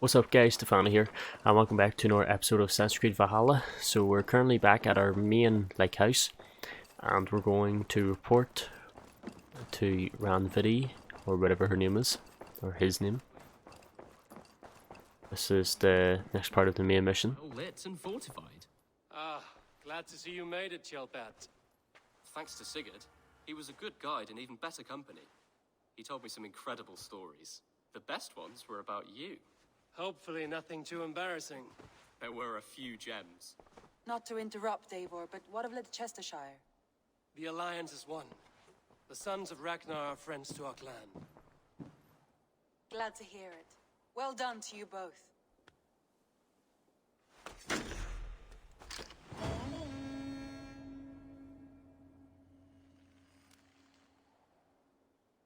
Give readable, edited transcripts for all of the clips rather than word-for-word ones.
What's up guys, Stefano here, and welcome back to another episode of Assassin's Creed Valhalla. So we're currently back at our main house, and we're going to report to Ranvidi, or whatever her name is, or his name. This is the next part of the main mission. Well lit and fortified. Ah, glad to see you made it, Chelpat. Thanks to Sigurd, he was a good guide and even better company. He told me some incredible stories. The best ones were about you. Hopefully nothing too embarrassing. There were a few gems. Not to interrupt, Eivor, but what of Leicestershire? The Alliance is one. The sons of Ragnar are friends to our clan. Glad to hear it. Well done to you both.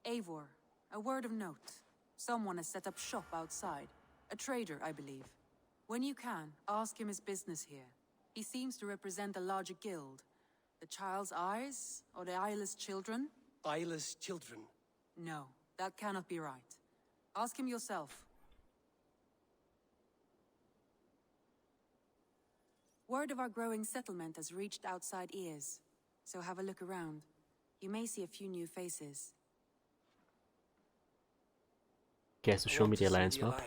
Eivor, a word of note. Someone has set up shop outside. A trader, I believe. When you can, ask him his business here. He seems to represent a larger guild. The Child's Eyes, or the Eyeless Children? Eyeless children. No, that cannot be right. Ask him yourself. Word of our growing settlement has reached outside ears, so have a look around. You may see a few new faces. Guess show me the Alliance map.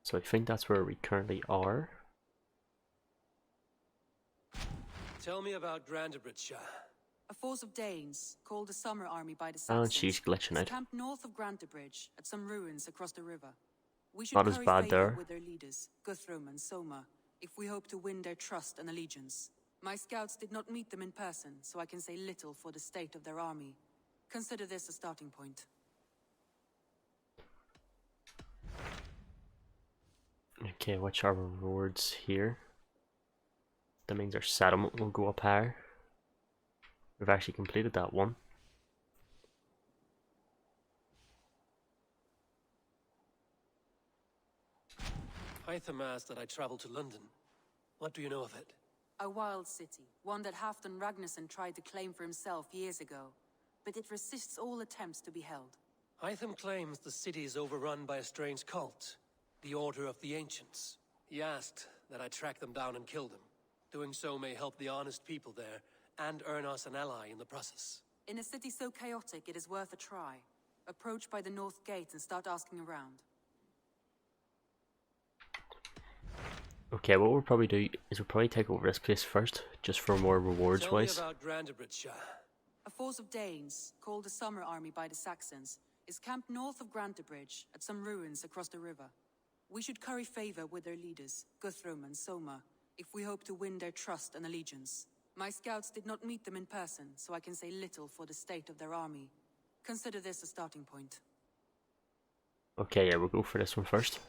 So I think that's where we currently are. Tell me about Grantebridgeshire. A force of Danes, called the Summer Army by the Oh, Saxons, she's glitching out. camped north of Grantebridge at some ruins across the river. We should Not as curry bad favor there. with their leaders, Guthrum and Soma, if we hope to win their trust and allegiance. My scouts did not meet them in person, so I can say little for the state of their army. Consider this a starting point. Okay, which are our rewards here? That means our settlement will go up higher. We've actually completed that one. Hytham asked that I travel to London. What do you know of it? A wild city, one that Halfdan Ragnarsson tried to claim for himself years ago, but it resists all attempts to be held. Hytham claims the city is overrun by a strange cult, the Order of the Ancients. He asked that I track them down and kill them. Doing so may help the honest people there, and earn us an ally in the process. In a city so chaotic, it is worth a try. Approach by the north gate and start asking around. Okay, what we'll probably do is we'll probably take over this place first, just for more rewards wise. Tell me about Grantebridgeshire. A force of Danes, called the Summer Army by the Saxons, is camped north of Grantebridge at some ruins across the river. We should curry favor with their leaders, Guthrum and Soma, if we hope to win their trust and allegiance. My scouts did not meet them in person, so I can say little for the state of their army. Consider this a starting point. Okay, yeah, we'll go for this one first.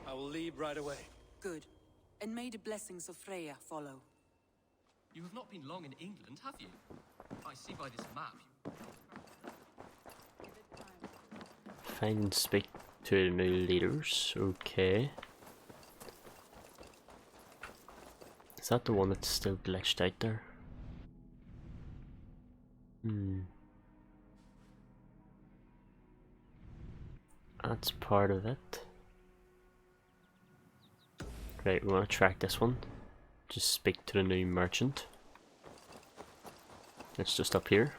I will leave right away. Good. And may the blessings of Freya follow. You have not been long in England, have you? I see by this map. Find and speak to the new leaders. Okay. Is that the one that's still glitched out there? That's part of it. Right, we want to track this one. Just speak to the new merchant. It's just up here.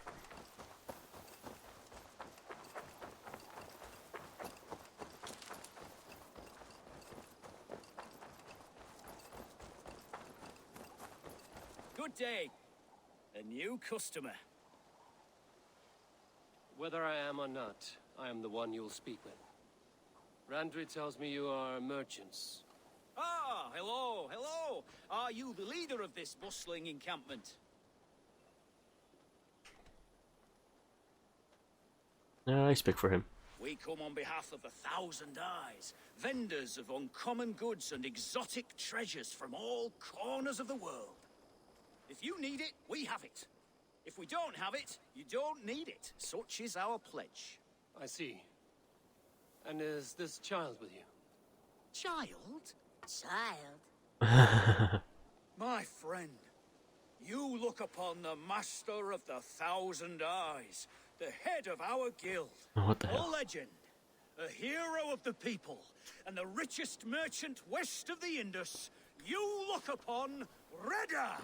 Good day. A new customer. Whether I am or not, I am the one you'll speak with. Randri tells me you are merchants. Ah, hello, hello. Are you the leader of this bustling encampment? I speak for him. We come on behalf of the Thousand Eyes, vendors of uncommon goods and exotic treasures from all corners of the world. If you need it, we have it. If we don't have it, you don't need it. Such is our pledge. I see. And is this child with you? Child? Child? My friend, you look upon the Master of the Thousand Eyes, the head of our guild, What the a hell? legend, a hero of the people, and the richest merchant west of the Indus. You look upon Reda.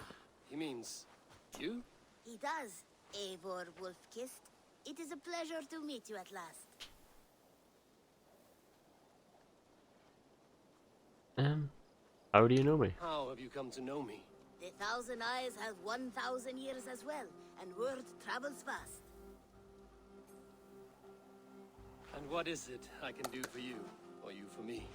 He means you? He does, Eivor Wolf-Kissed. It is a pleasure to meet you at last. How do you know me? How have you come to know me? The Thousand Eyes have 1,000 years as well, and word travels fast. And what is it I can do for you, or you for me?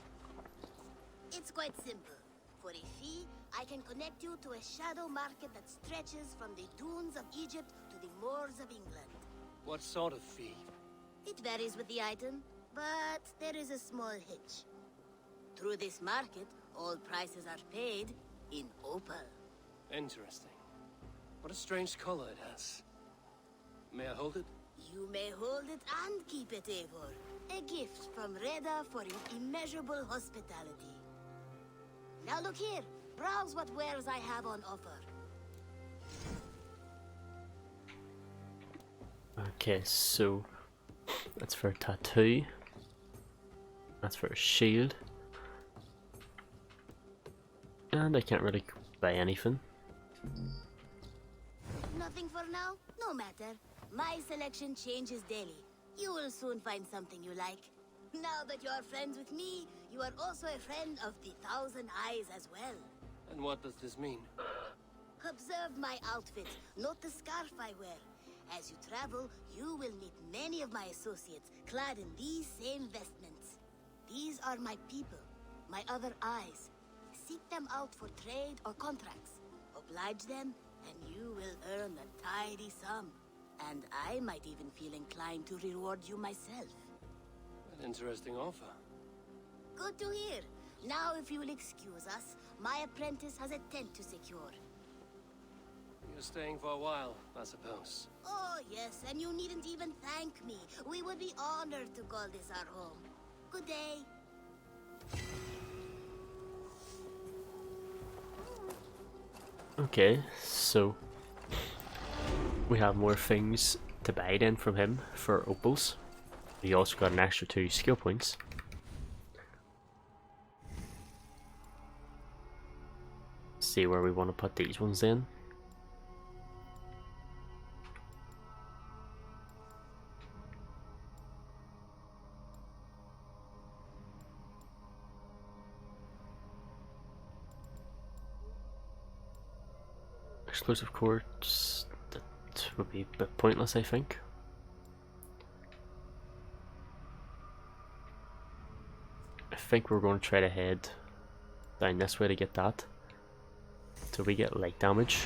It's quite simple. For a fee, I can connect you to a shadow market that stretches from the dunes of Egypt to the moors of England. What sort of fee? It varies with the item, but there is a small hitch. Through this market, all prices are paid in opal. Interesting. What a strange color it has. May I hold it? You may hold it and keep it, Eivor. A gift from Reda for your immeasurable hospitality. Now look here. Browse what wares I have on offer. Okay, so that's for a tattoo. That's for a shield. And I can't really buy anything. Nothing for now? No matter. My selection changes daily. You will soon find something you like. Now that you are friends with me, you are also a friend of the Thousand Eyes as well. And what does this mean? Observe my outfit, note the scarf I wear. As you travel, you will meet many of my associates clad in these same vestments. These are my people, my other eyes. Seek them out for trade or contracts. Oblige them, and you will earn a tidy sum. And I might even feel inclined to reward you myself. An interesting offer. Good to hear. Now, if you will excuse us, my apprentice has a tent to secure. You're staying for a while, I suppose. Oh, yes, and you needn't even thank me. We would be honored to call this our home. Good day. Okay, so we have more things to buy then from him for opals. We also got an extra 2 skill points. See where we want to put these ones in. Exclusive quartz, that would be a bit pointless, I think. I think we're going to try to head down this way to get that. So we get light damage.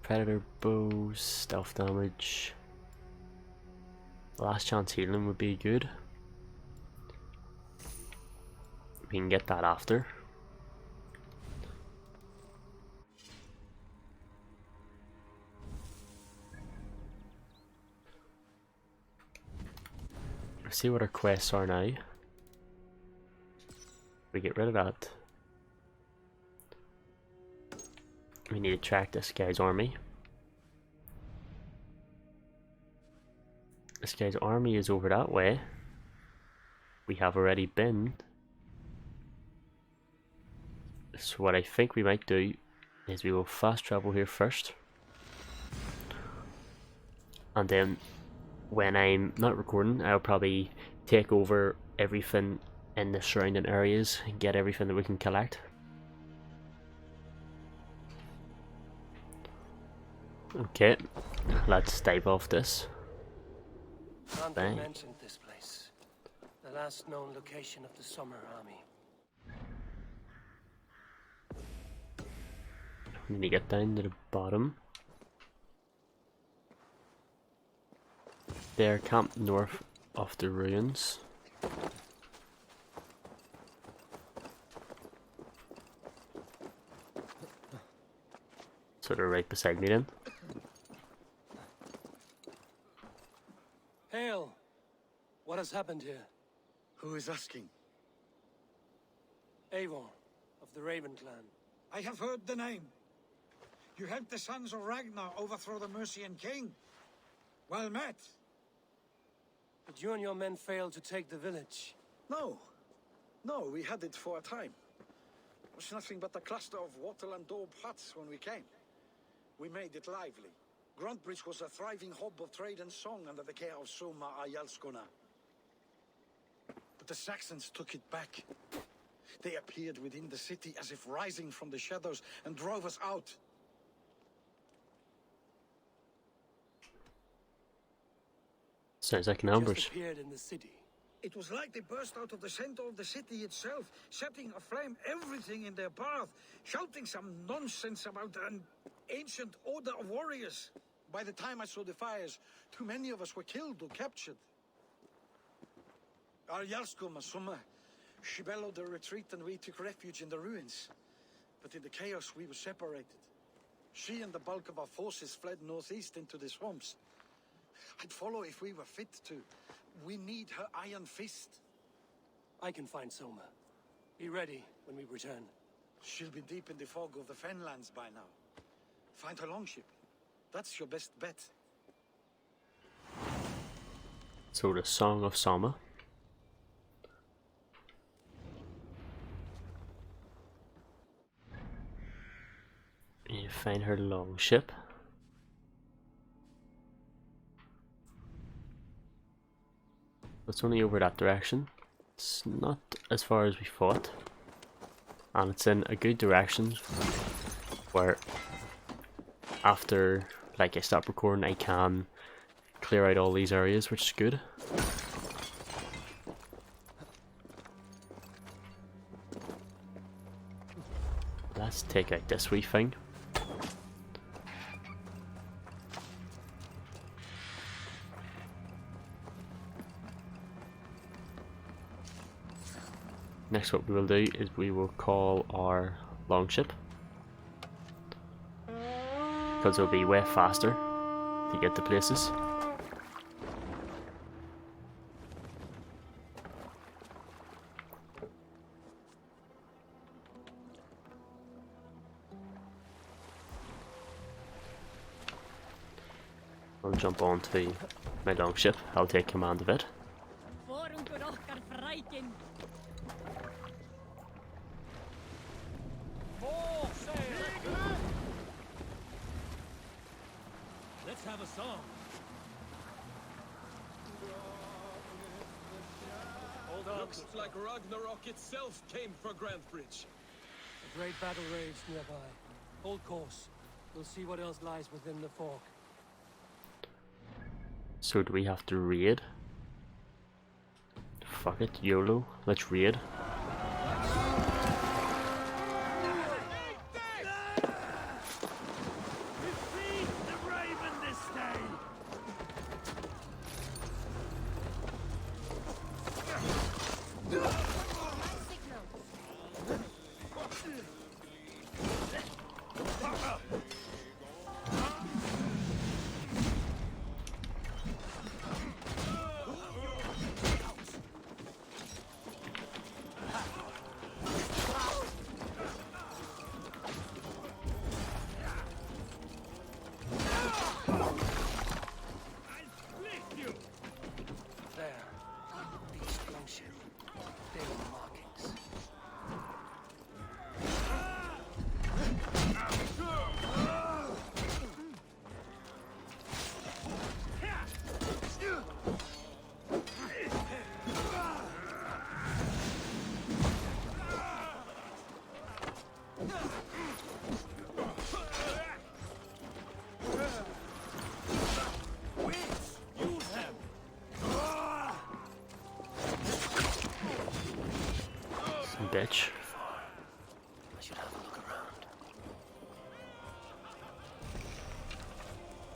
Predator bows, stealth damage. Last chance healing would be good. We can get that after. Let's see what our quests are now. We get rid of that. We need to track this guy's army. This guy's army is over that way. We have already been. So what I think we might do is we will fast travel here first. And then when I'm not recording, I'll probably take over everything in the surrounding areas and get everything that we can collect. Okay, let's dive off this. Hunter Bang. mentioned this place. The last known location of the Summer Army. We need to get down to the bottom. They're camped north of the ruins. So they're right beside me then. Hail! What has happened here? Who is asking? Eivor, of the Raven clan. I have heard the name. You helped the sons of Ragnar overthrow the Mercian king. Well met. But you and your men failed to take the village. No. No, we had it for a time. It was nothing but a cluster of wattle and daub huts when we came. We made it lively. Gruntbridge was a thriving hub of trade and song under the care of Soma Ayalskona. But the Saxons took it back. They appeared within the city as if rising from the shadows and drove us out. Sounds like an ambush. Just appeared in the city. It was like they burst out of the center of the city itself, setting aflame everything in their path, shouting some nonsense about an ancient order of warriors. By the time I saw the fires, too many of us were killed or captured. Our Jarlskum, Summa, she bellowed a retreat and we took refuge in the ruins. But in the chaos we were separated. She and the bulk of our forces fled northeast into the swamps. I'd follow if we were fit to. We need her iron fist. I can find Soma. Be ready when we return. She'll be deep in the fog of the Fenlands by now. Find her longship. That's your best bet. So the Song of Soma. You find her longship. It's only over that direction. It's not as far as we thought. And it's in a good direction where after like I stop recording I can clear out all these areas, which is good. Let's take out this wee thing. Next what we will do is we will call our longship, because it'll be way faster to get to places. I'll jump onto my longship, I'll take command of it. Let's have a song. Hold on. Looks like Ragnarok itself came for Grantbridge. A great battle raged nearby. Hold course. We'll see what else lies within the fork. So do we have to raid? Fuck it, YOLO, let's raid. Bitch. I should have a look around.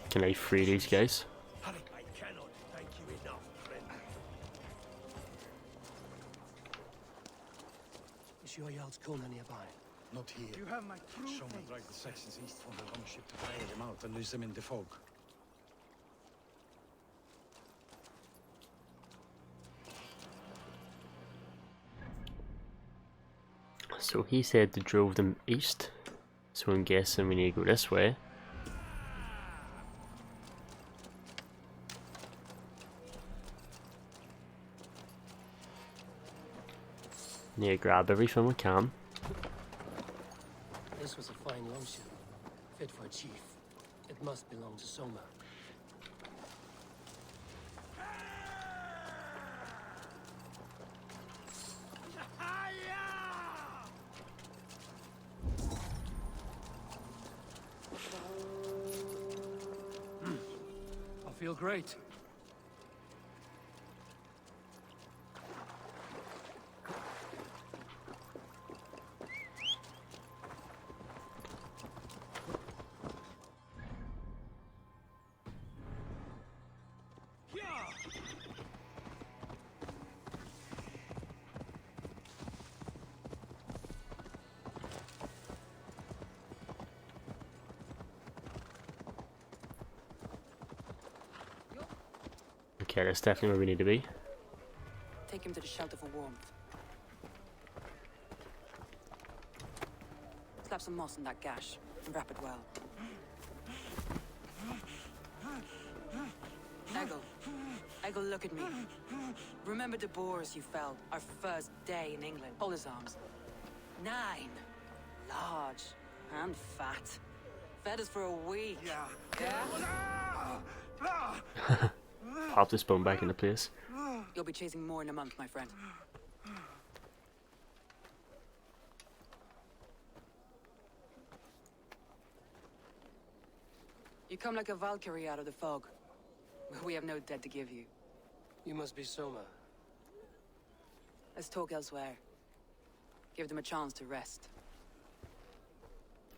Can I free these guys? I cannot thank you enough, friend. Is your Jarlskona nearby? Not here. You have my true Someone dragged the Saxons east from the longship to fire them out and lose them in the fog. So he said they drove them east, so I'm guessing we need to go this way. Need to grab everything we can. This was a fine longship, fit for a chief. It must belong to Soma. I feel great. Okay, that's definitely where we need to be. Take him to the shelter for warmth. Slap some moss in that gash and wrap it well. Eggle, look at me. Remember the boars you felled our first day in England? Hold his arms. 9. Large and fat. Fed us for a week. Yeah? Pop this bone back into place. You'll be chasing more in a month, my friend. You come like a Valkyrie out of the fog. We have no debt to give you. You must be Soma. Let's talk elsewhere. Give them a chance to rest.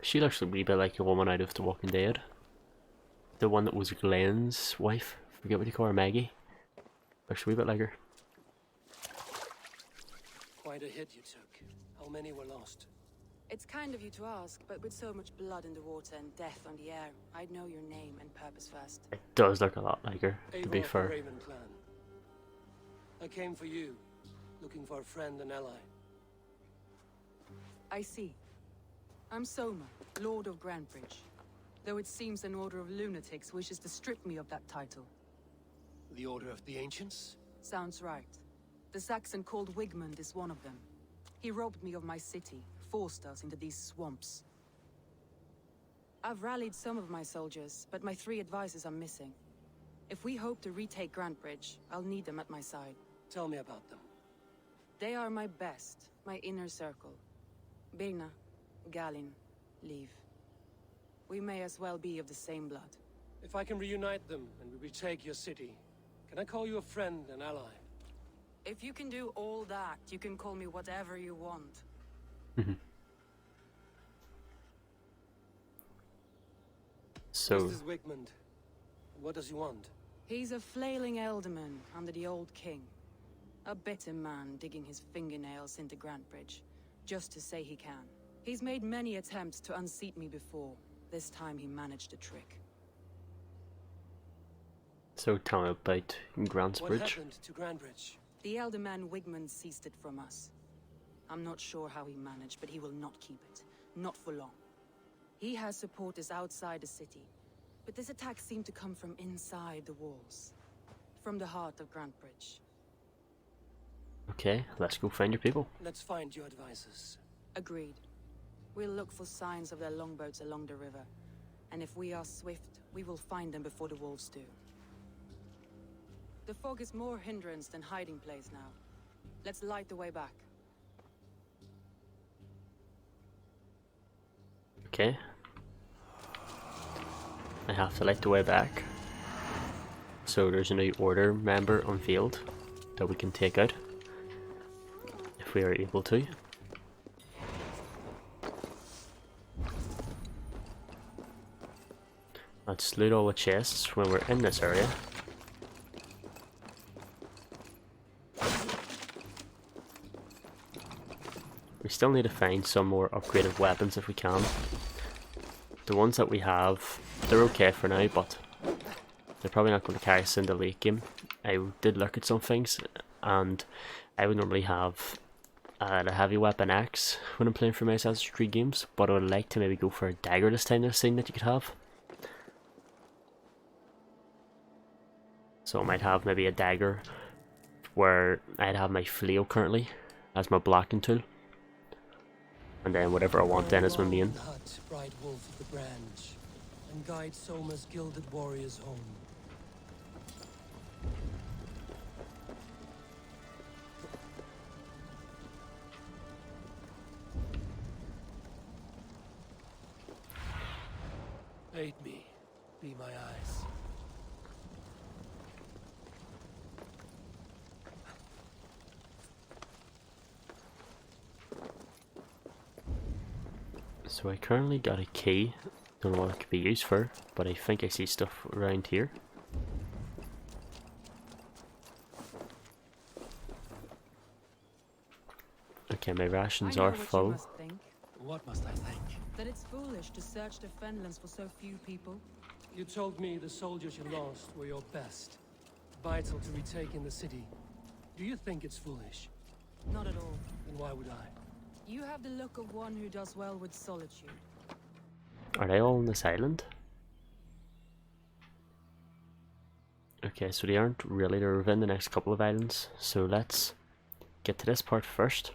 She looks a wee bit like a woman out of The Walking Dead. The one that was Glenn's wife. Forget what you call her, Maggie. Looks a wee bit like her. Quite a hit you took. How many were lost? It's kind of you to ask, but with so much blood in the water and death on the air, I'd know your name and purpose first. It does look a lot like her, to be Eivor fair. Raven clan. I came for you, looking for a friend and ally. I see. I'm Soma, Lord of Grantbridge. Though it seems an order of lunatics wishes to strip me of that title. The Order of the Ancients? Sounds right. The Saxon called Wigmund is one of them. He robbed me of my city, forced us into these swamps. I've rallied some of my soldiers, but my 3 advisors are missing. If we hope to retake Grantbridge, I'll need them at my side. Tell me about them. They are my best, my inner circle. Birna, Galin, Leave. We may as well be of the same blood. If I can reunite them and we retake your city, can I call you a friend and ally? If you can do all that, you can call me whatever you want. So, This is Wigmund. What does he want? He's a flailing elderman under the old king. A bitter man digging his fingernails into Grantbridge, just to say he can. He's made many attempts to unseat me before. This time he managed a trick. so tell me about What Grantbridge. happened to Grantbridge? The elderman Wigmund seized it from us. I'm not sure how he managed, but he will not keep it. Not for long. He has supporters outside the city, but this attack seemed to come from inside the walls. From the heart of Grantbridge. Okay, let's go find your people. Let's find your advisors. Agreed. We'll look for signs of their longboats along the river. And if we are swift, we will find them before the wolves do. The fog is more hindrance than hiding place now. Let's light the way back. Okay. I have to light the way back. So there's a new order member unveiled that we can take out. If we are able to. Let's loot all the chests when we're in this area. We still need to find some more upgraded weapons if we can. The ones that we have, they're okay for now, but they're probably not going to carry us into the late game. I did look at some things, and I would normally have a heavy weapon axe when I'm playing for my Assassin's Creed games, but I would like to maybe go for a dagger this time. I've seen that you could have. So I might have maybe a dagger where I'd have my flail currently as my blocking tool. And then whatever I want then is my main. The hut, bright wolf of the branch, and guide Soma's gilded warriors home. Aid me, be my eyes. So I currently got a key. Don't know what it could be used for, but I think I see stuff around here. Okay, my rations are full. What must I think? That it's foolish to search the Fenlands for so few people. You told me the soldiers you lost were your best. Vital to retaking the city. Do you think it's foolish? Not at all. Then why would I? You have the look of one who does well with solitude. Are they all on this island? Okay, so they aren't really. They're within the next couple of islands. So let's get to this part first.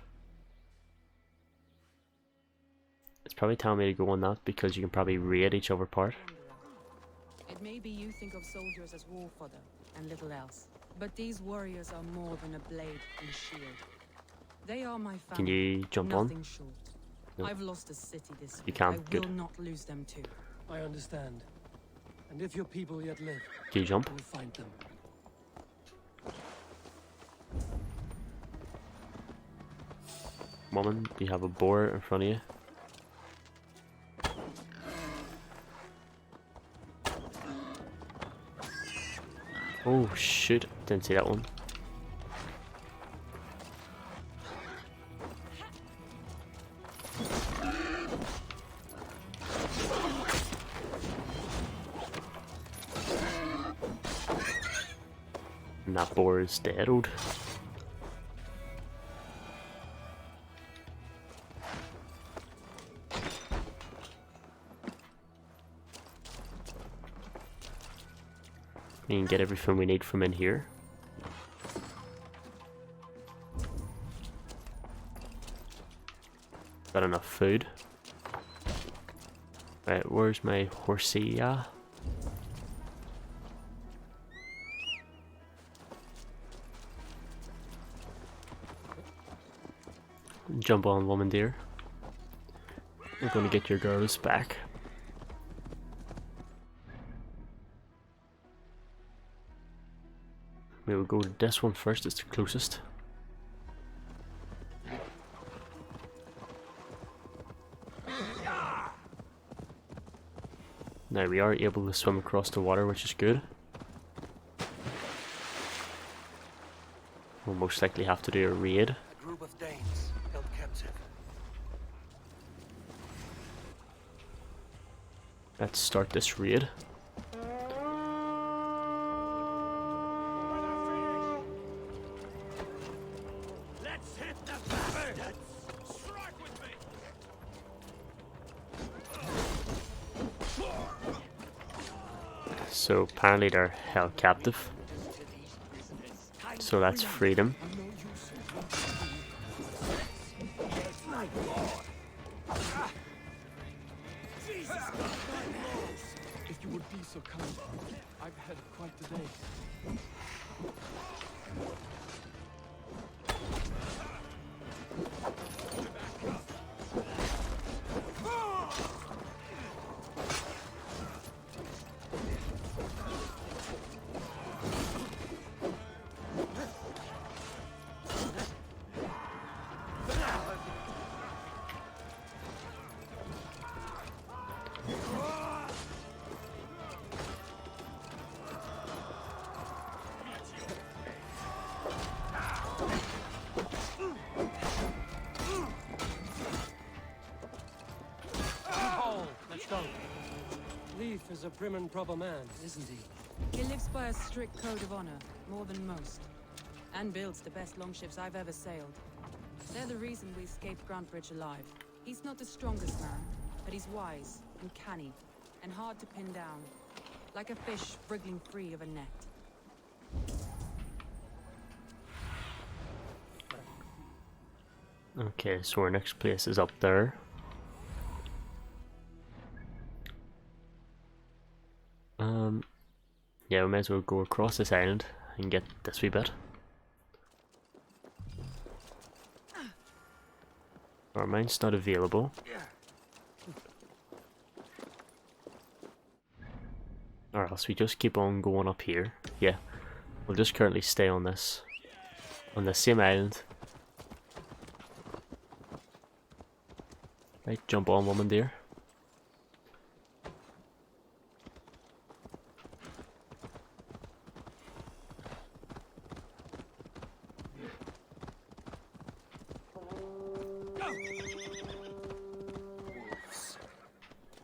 It's probably telling me to go on that because you can probably raid each other part. It may be you think of soldiers as war fodder and little else, but these warriors are more than a blade and shield. They are my family. Can you jump Nothing on? short. No. I've lost a city this You week. can't. I will Good. not lose them too. I understand. And if your people yet live, Can you jump? we'll find them. Woman, you have a boar in front of you. Oh shoot, didn't see that one. And that boar is dead. We can get everything we need from in here. Got enough food. Right, where's my horsey? Jump on, woman dear. We're gonna get your girls back. We will go to this one first, it's the closest. Now we are able to swim across the water, which is good. We'll most likely have to do a raid. A group of Danes held captive. Let's start this raid. Let's hit the bastards! Strike with me! So apparently they're held captive. So that's freedom. If you would be so kind, I've had quite the day. Let's go. Leif is a prim and proper man, isn't he? He lives by a strict code of honor, more than most. And builds the best longships I've ever sailed. They're the reason we escaped Grantebridge alive. He's not the strongest man, but he's wise and canny, and hard to pin down. Like a fish wriggling free of a net. Okay, so our next place is up there. Yeah, we might as well go across this island and get this wee bit. Our mine's not available. Or else we just keep on going up here. Yeah, we'll just currently stay on the same island. Right, jump on, woman dear. Wolves.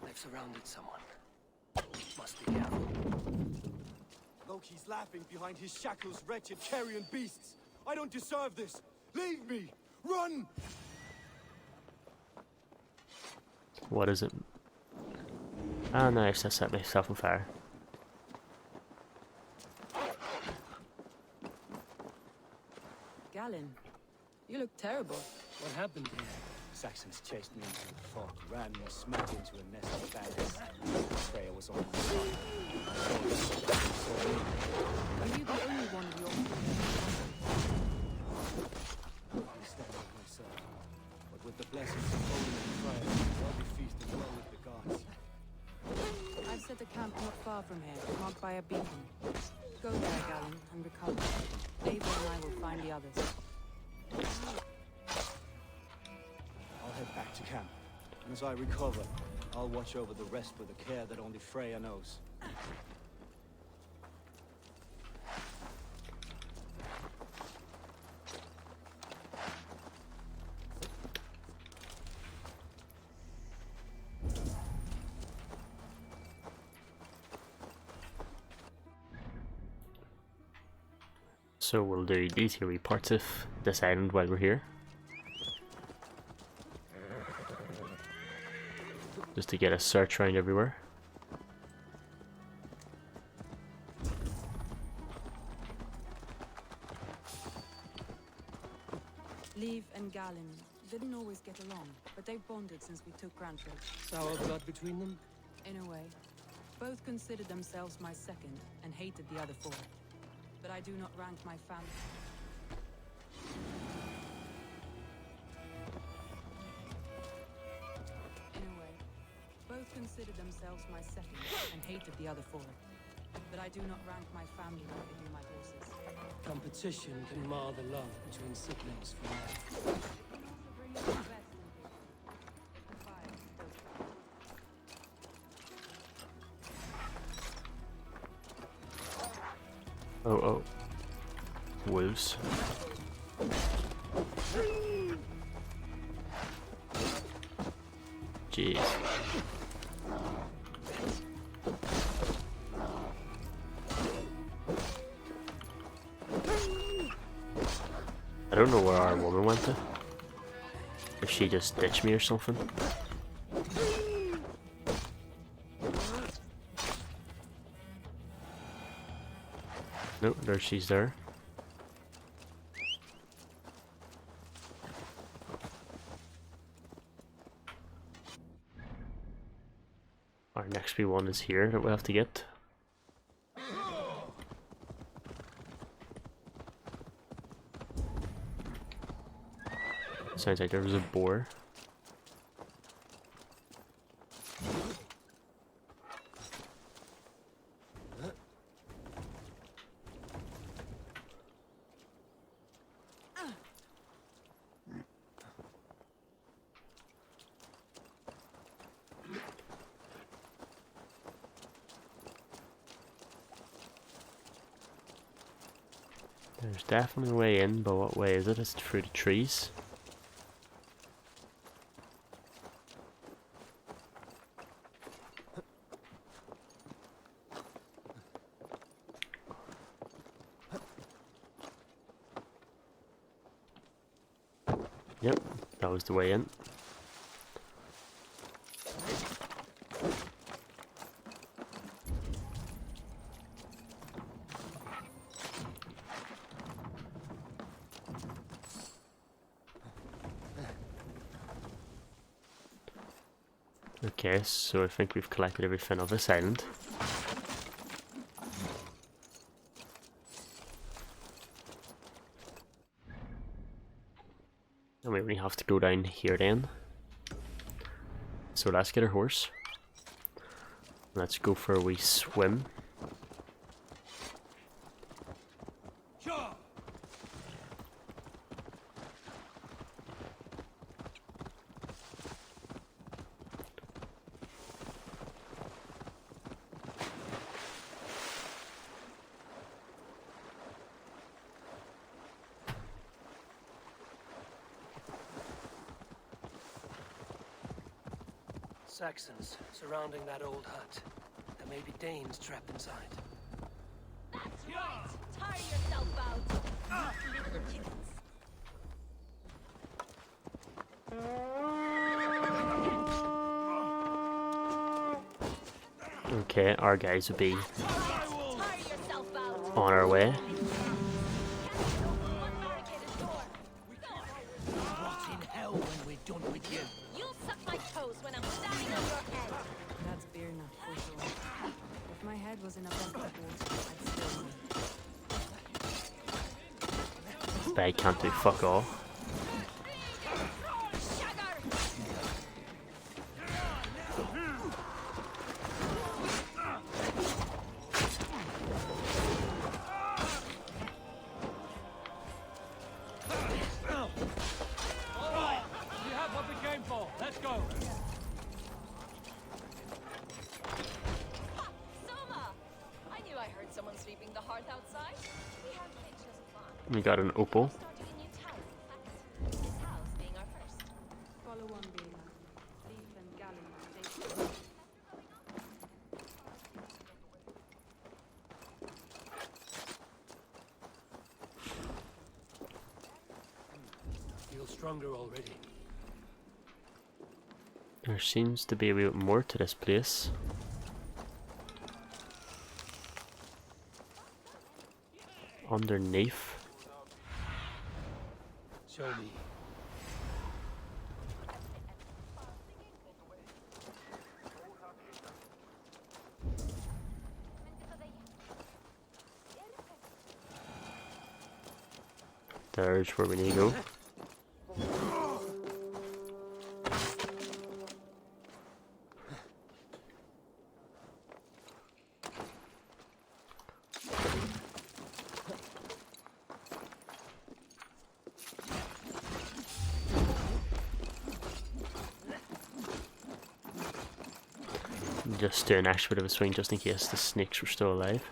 They've surrounded someone. Must be careful. Loki's laughing behind his shackles, wretched carrion beasts. I don't deserve this. Leave me. Run! What is it? Ah, nice, I set myself on fire. Galen, you look terrible. What happened here? Saxons chased me into the fog, ran me smack into a nest of badgers. Freya was on my side. Are you the only one of your I stand up myself, but with the blessings of Odin and Freya, I'll be feasting well with the gods. I've set a camp not far from here, marked by a beacon. Go there, Galen, and recover. Eivor and I will find the others. I'll head back to camp, and as I recover, I'll watch over the rest with a care that only Freya knows. So we'll do these here wee parts of this island while we're here. Just to get a search around everywhere. Leave and Galen didn't always get along, but they've bonded since we took Grantebridge. Sour blood between them? In a way. Both considered themselves my second, and hated the other for it. But I do not rank my family. In a way. Both considered themselves my second, and hated the other for it. But I do not rank my family like I do my horses. Competition can mar the love between siblings for life. Oh, oh. Wolves. Jeez. I don't know where our woman went to. If she just ditched me or something. No, there she's there. Our next B1 is here that we'll have to get. Sounds like there was a boar. There's definitely a way in, but what way is it? It's through the trees. Yep, that was the way in. Okay, so I think we've collected everything of this island. And we only have to go down here then. So let's get our horse. Let's go for a wee swim. Saxons surrounding that old hut. There may be Danes trapped inside. That's right! Tire yourself out! Little chickens. Okay, our guys will be Tire yourself out! on our way. Rot in hell when we're done with you. You'll suck my toes when I'm standing on your head! That's beer enough for sure. If my head was in a bucket of water, I'd still win. They can't do fuck all. We have what we came for. Let's go. Soma! I knew I heard someone sweeping the hearth outside. We have pictures of fun. We got an opal. Starting a new town, in fact. This house being our first. Follow on, Bina. Thief and Gallon. Feel stronger already. There seems to be a wee bit more to this place. Underneath. Show me. There's where we need to go. Just do an extra bit of a swing just in case the snakes were still alive.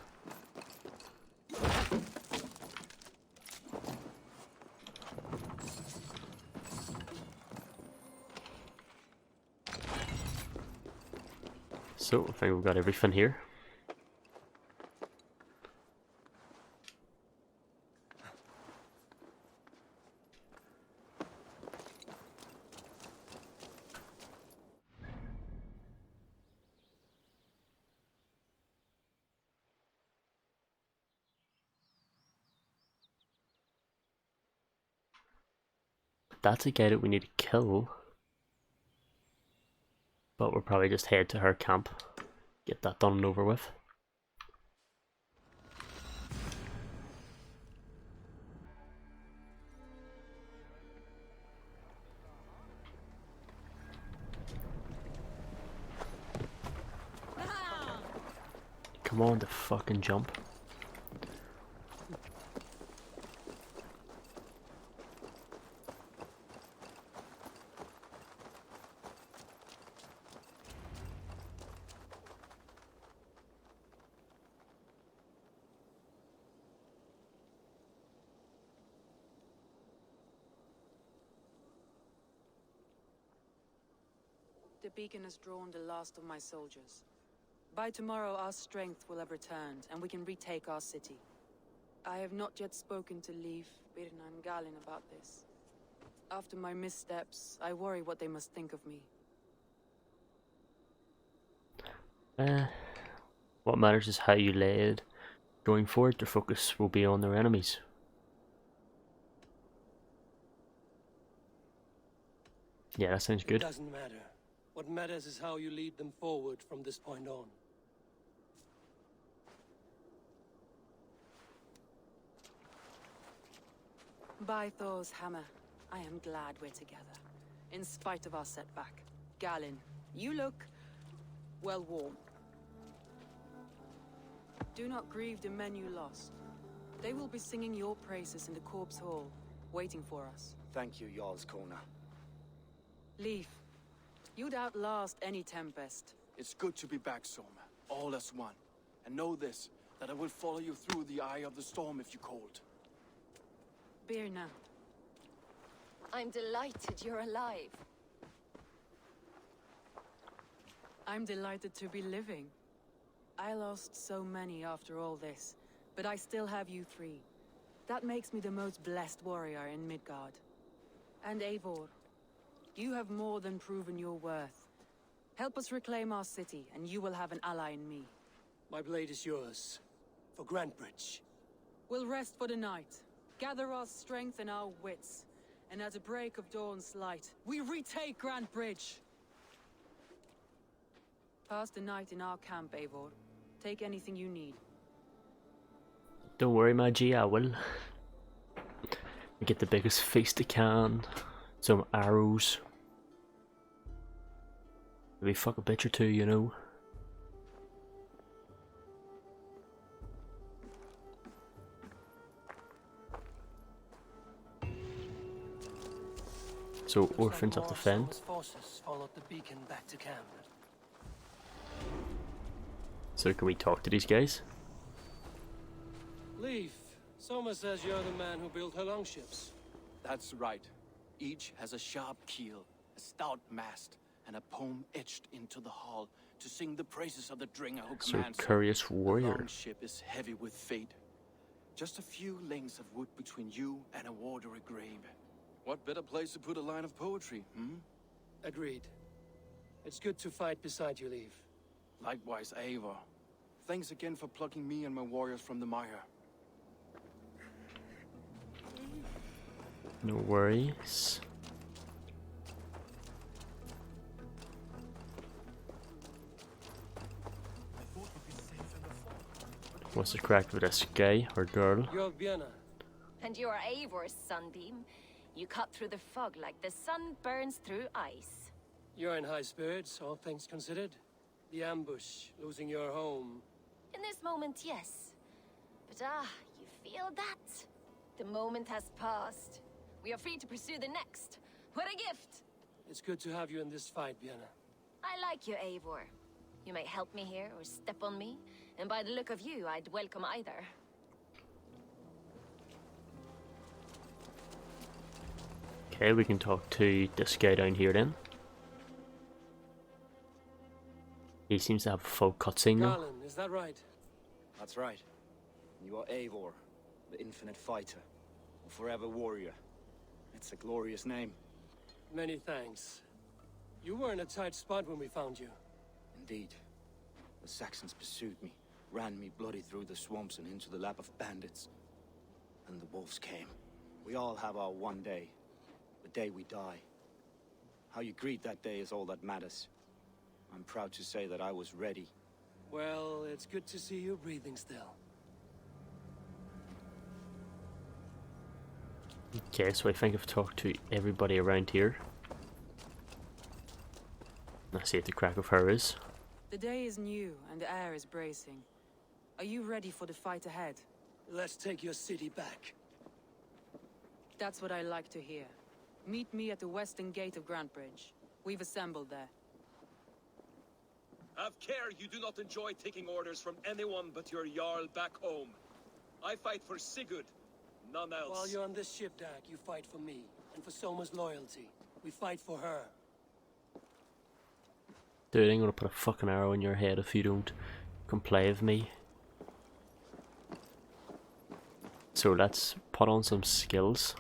So, I think we've got everything here. That's a guy that we need to kill. But we'll probably just head to her camp. Get that done and over with. Come on, the fucking jump. The beacon has drawn the last of my soldiers. By tomorrow our strength will have returned, and we can retake our city. I have not yet spoken to Leif, Birna and Galin about this. After my missteps, I worry what they must think of me. What matters is how you lead. Going forward, their focus will be on their enemies. Yeah, that sounds It good. doesn't matter. What matters is how you lead them forward from this point on. By Thor's hammer, I am glad we're together. In spite of our setback. Galen, you look, well, warm. Do not grieve the men you lost. They will be singing your praises in the Corpse Hall, waiting for us. Thank you, Jarl's Kona. Leaf, you'd outlast any tempest. It's good to be back, Soma. All as one. And know this, that I will follow you through the eye of the storm if you called. Birna, I'm delighted you're alive. I'm delighted to be living. I lost so many after all this, but I still have you three. That makes me the most blessed warrior in Midgard. And Eivor, you have more than proven your worth. Help us reclaim our city, and you will have an ally in me. My blade is yours. For Grantebridge. We'll rest for the night, gather our strength and our wits, and at the break of dawn's light, we retake Grantebridge! Pass the night in our camp, Eivor. Take anything you need. Don't worry, my G, I will. Get the biggest feast I can. Some arrows. Maybe fuck a bitch or two, you know. So, Orphans of the Fen. Forces followed the beacon back to camp. So can we talk to these guys? Leaf, Soma says you're the man who built her longships. That's right. Each has a sharp keel, a stout mast, and a poem etched into the hull to sing the praises of the Dringer who So commands them. curious The warrior. longship is heavy with fate. Just a few lengths of wood between you and a watery grave. What better place to put a line of poetry, hmm? Agreed. It's good to fight beside you, Leaf. Likewise, Eivor. Thanks again for plucking me and my warriors from the mire. No worries. What's the crack with this guy or girl? You're Birna. And you are Eivor's sunbeam. You cut through the fog like the sun burns through ice. You're in high spirits, all things considered. The ambush, losing your home. In this moment, yes. But you feel that? The moment has passed. We are free to pursue the next. What a gift! It's good to have you in this fight, Birna. I like you, Eivor. You may help me here or step on me, and by the look of you, I'd welcome either. Okay, we can talk to this guy down here then. He seems to have a full cutscene now. Garland, is that right? That's right. You are Eivor, the infinite fighter, a forever warrior. It's a glorious name. Many thanks. You were in a tight spot when we found you. Indeed. The Saxons pursued me, ran me bloody through the swamps and into the lap of bandits. And the wolves came. We all have our one day. The day we die. How you greet that day is all that matters. I'm proud to say that I was ready. Well, it's good to see you breathing still. Okay, so I think I've talked to everybody around here. Let's see if the crack of her is. The day is new and the air is bracing. Are you ready for the fight ahead? Let's take your city back. That's what I like to hear. Meet me at the western gate of Grantebridge. We've assembled there. Have care you do not enjoy taking orders from anyone but your Jarl back home. I fight for Sigurd, none else. While you're on this ship, Dak, you fight for me, and for Soma's loyalty. We fight for her. Dude, I'm gonna put a fucking arrow in your head if you don't comply with me. So let's put on some skills.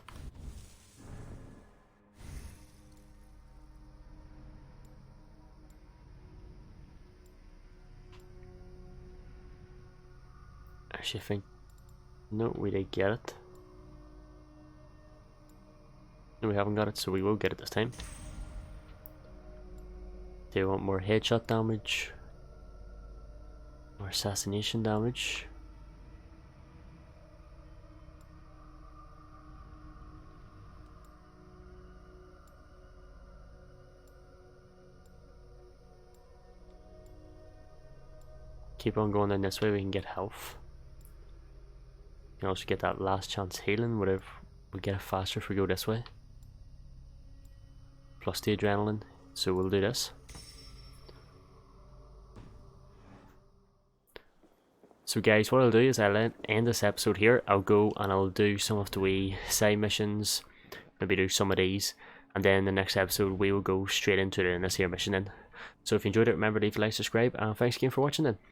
actually think... No, we did get it. No, we haven't got it, so we will get it this time. Do you want more headshot damage? More assassination damage? Keep on going down this way, we can get health. You can also get that last chance healing, whatever. We get it faster if we go this way. Plus the adrenaline, so we'll do this. So guys, what I'll do is I'll end this episode here. I'll go and I'll do some of the wee side missions, maybe do some of these, and then the next episode we will go straight into doing this here mission then. So if you enjoyed it, remember to leave a like, subscribe, and thanks again for watching then.